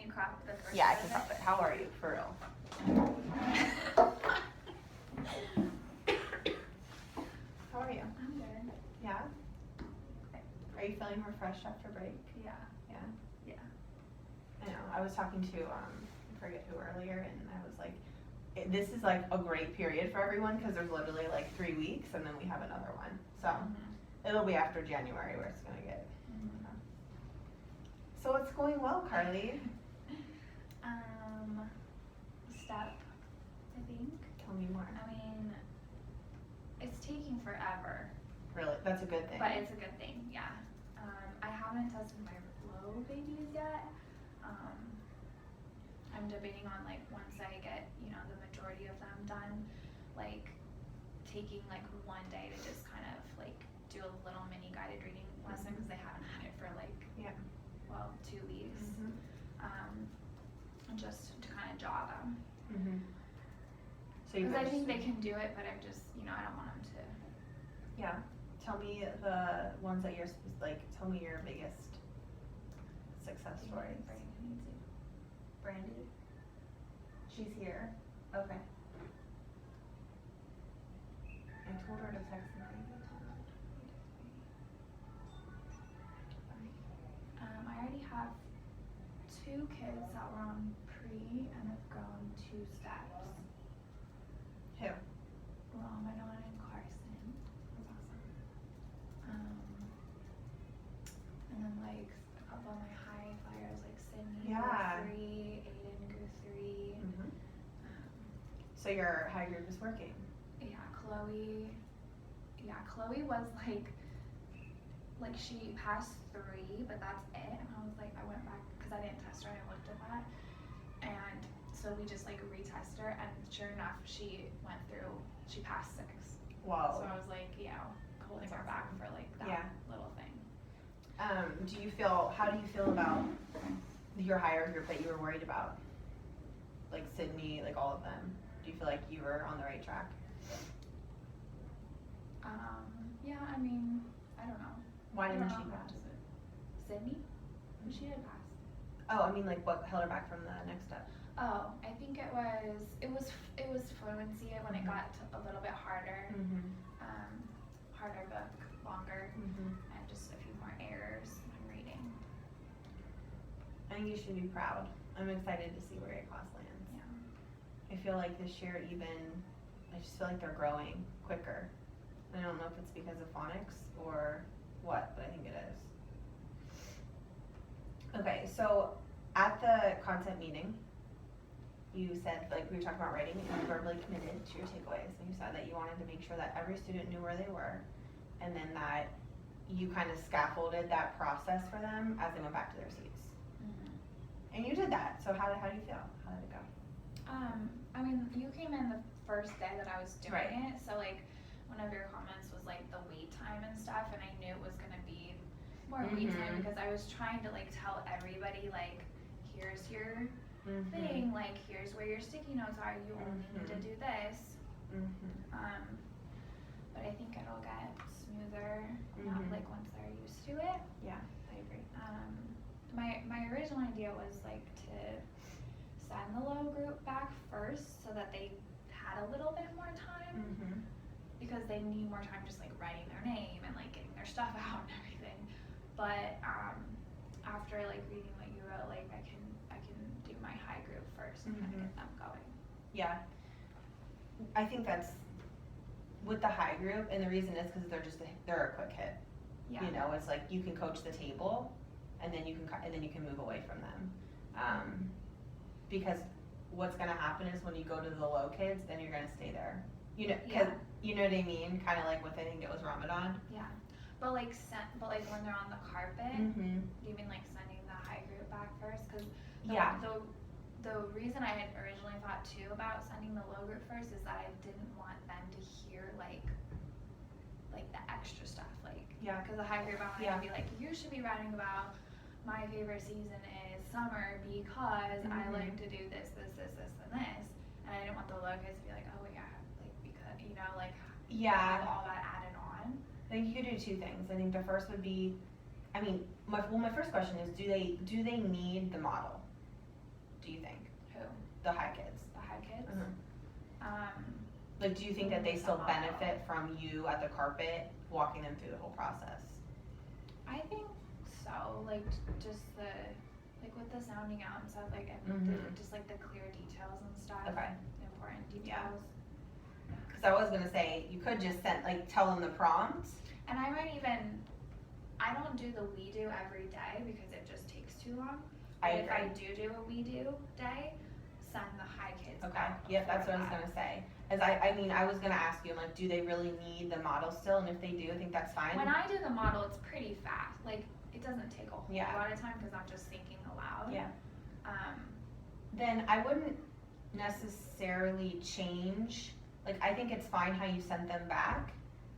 you crop the first Yeah, I part can of crop it? it. How are you, for real? How are you? I'm good. Yeah? Are you feeling refreshed after break? Yeah. Yeah. Yeah. I know. I was talking to, I forget who earlier, and I was like, this is like a great period for everyone because there's literally like 3 weeks and then we have another one. So it'll be after January where it's going to get. So it's going well, Carly. Step, I think. Tell me more. I mean, it's taking forever. Really? That's a good thing. But it's a good thing, yeah. I haven't tested my low babies yet. I'm debating on like once I get, the majority of them done, like taking like one day to just kind of like do a little mini guided reading lesson because they haven't had it for like 2 weeks. And just to kind of jaw them. So you because I think they can do it, but I'm just, I don't want them to. Yeah. Tell me the ones that you're like. Tell me your biggest success stories. Brandy. She's here. Okay. I told her to text me. I already have 2 kids that were on pre and have gone 2 steps. Who? Ramadan and Carson. That's awesome. And then like a couple of my high flyers like Sydney Yeah. grew 3, Aiden grew 3. So your high group is working. Yeah, Chloe was like she passed 3, but that's it. And I was like, I went back because I didn't test her and I looked at that. And so we just like retest her, and sure enough, she passed 6. Wow. So I was like, holding her back for like that little thing. How do you feel about your higher group that you were worried about? Like Sydney, like all of them. Do you feel like you were on the right track? Yeah, I mean, I don't know. Why didn't she she pass? Sydney? She did pass. Oh, I mean, like what held her back from the next step? Oh, I think it was fluency when it got a little bit harder. Harder book, longer, and just a few more errors when reading. I think you should be proud. I'm excited to see where your class lands. Yeah. I feel like this year I just feel like they're growing quicker. I don't know if it's because of phonics or what, but I think it is. Okay, so at the content meeting, you said, like we were talking about writing, and you verbally committed to your takeaways, and you said that you wanted to make sure that every student knew where they were, and then that you kind of scaffolded that process for them as they went back to their seats. And you did that, so how do you feel? How did it go? I mean, you came in the first day that I was doing it, so like one of your comments was like the wait time and stuff, and I knew it was gonna be more wait time because I was trying to like tell everybody like, here's your thing, like here's where your sticky notes are, you only need to do this. But I think it'll get smoother like once they're used to it. Yeah, I agree. My original idea was like to send the low group back first so that they had a little bit more time because they need more time just like writing their name and like getting their stuff out and everything. But after like reading what you wrote, like I can do my high group first and kind of get them going. Yeah, I think that's with the high group, and the reason is because they're a quick hit. Yeah. You know, it's like you can coach the table, and then you can move away from them. Because what's gonna happen is when you go to the low kids, then you're gonna stay there. You know, you know what I mean? Kind of like with, I think it was Ramadan. Yeah. But like when they're on the carpet, do you mean like sending the high group back first? Because the reason I had originally thought too about sending the low group first is that I didn't want them to hear like the extra stuff, because the high group I wanted to be like, you should be writing about my favorite season is summer because I like to do this, and this, and I didn't want the low kids to be like, oh yeah, like because have all that added on. I think you could do 2 things. I think the first would be, I mean, my first question is, do they need the model? The high kids. The high kids. Mhm. Like, do you think that they still benefit from you at the carpet, walking them through the whole process? I think so, like, just like with the sounding out and stuff, like, and Mhm. just like the clear details and stuff. Okay. The important Yeah. details. Cause I was gonna say, you could just tell them the prompt. And I might even, I don't do the we do every day because it just takes too long. I But if I agree. do a we do day, send the high kids Okay, back yep, that's what I was before gonna say. As I was gonna ask you, like, do they really need the model still, and if they do, I think that's fine. When I do the model, it's pretty fast, like, it doesn't take a whole Yeah. lot of time, cause I'm just thinking aloud. Yeah. Um, Then I wouldn't necessarily change, like, I think it's fine how you sent them back.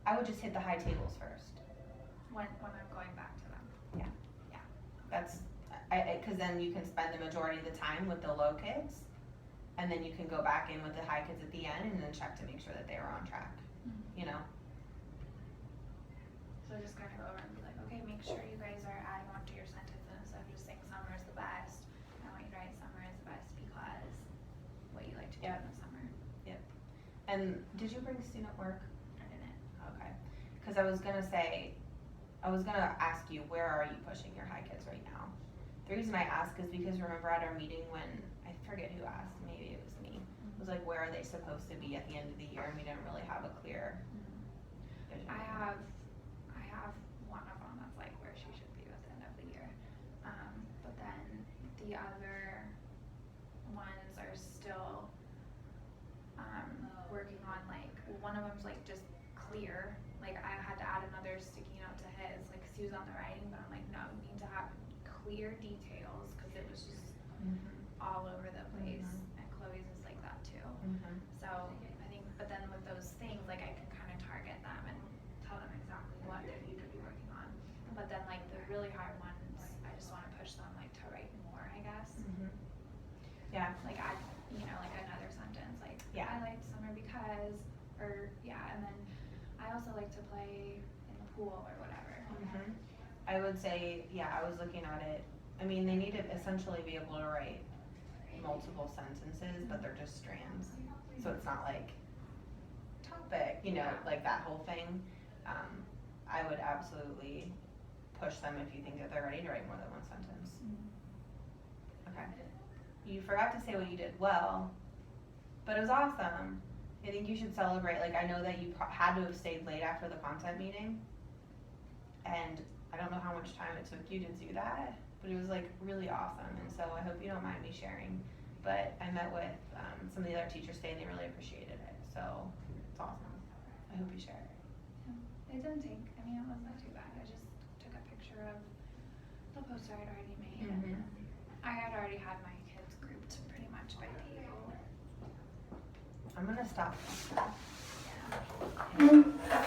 I would just hit the high tables first. when I'm going back to them. That's, cause then you can spend the majority of the time with the low kids, and then you can go back in with the high kids at the end and then check to make sure that they are on track, you know? So just kind of go over and be like, okay, make sure you guys are adding on to your sentences instead of just saying summer is the best. I want you to write summer is the best because what you like to do in the summer. And did you bring student work? I didn't. Okay, cause I was gonna ask you, where are you pushing your high kids right now? The reason I ask is because remember at our meeting when, I forget who asked, maybe it was me, it was like, where are they supposed to be at the end of the year, and we didn't really have a clear vision. I have one of them that's like where she should be at the end of the year. But then the other ones are still working on like, one of them's like just clear. Like I had to add another sticky note to his, like 'cause he was on the writing, but I'm like, no, you need to have clear details because it was just all over the place. And Chloe's is like that too. So I think, but then with those things, like I can kind of target them and tell them exactly what they need to be working on. But then like the really hard ones, I just want to push them like to write more, I guess. Yeah, Like add, like another sentence, like Yeah. I liked summer because, or and then I also like to play in the pool or whatever. I would say, I was looking at it, I mean, they need to essentially be able to write multiple sentences, but they're just strands. So it's not like topic, like that whole thing. I would absolutely push them if you think that they're ready to write more than one sentence. Okay. You forgot to say what you did well, but it was awesome. I think you should celebrate. Like, I know that you had to have stayed late after the content meeting, and I don't know how much time it took you to do that, but it was like really awesome. And so I hope you don't mind me sharing. But I met with some of the other teachers today, and they really appreciated it. So it's awesome. I hope you share it. It didn't take, it wasn't too bad. I just took a picture of the poster I'd already made. And I had already had my kids grouped pretty much by PO. I'm gonna stop. Yeah.